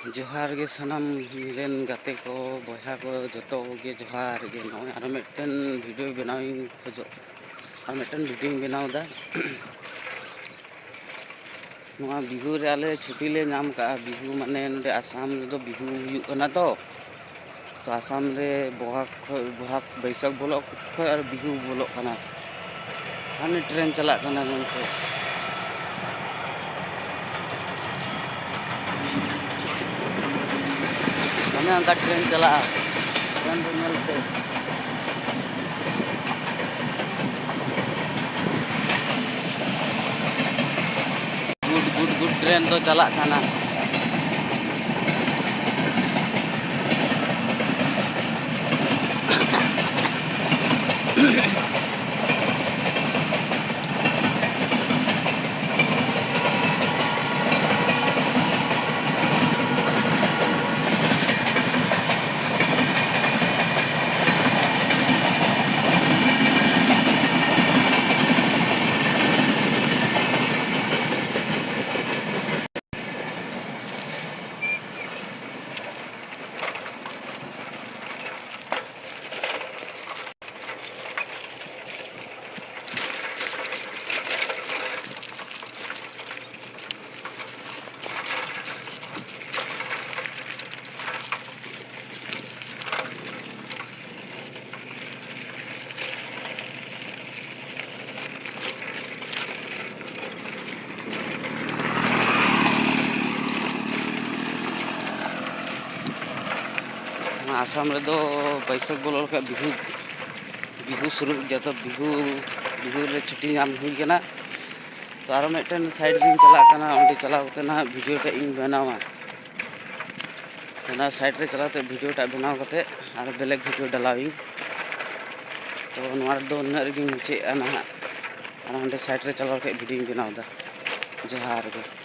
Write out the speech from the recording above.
जोहार गे सनम रेन गाते को बहा को जो गे जोहार गे नॉय और मिटन वीडियो बनावी खोजो और मिटन वीडियो बनावदा नवा बिहू रे आले छुट्टी ले नाम का बिहू माने नडे आसाम रे दो बिहू हुयुग कना तो आसाम रे बोहाग बैसाख बोलो और बिहू बोलो कना हाने ट्रेन चला कना ननते हमें अंका ट्रेन चला ट्रेन मिलते गुड गुड गुड ट्रेन तो चला कना आसाम रे दो बैसाख बोलो का बिहू बिहू शुरू जब बिहू बिहू रे छुट्टी नाम हुई कना तो आरो मिटन साइड दिन चला कना ओंडे चला कना वीडियो टा इन बनावा ना साइड रे चला वीडियो टा बनाव कते आरो बेलेग वीडियो डालावी तो नवार दो न रे मुचे ना और ओंडे साइड रे चला के वीडियो बनावदा जोहार गे।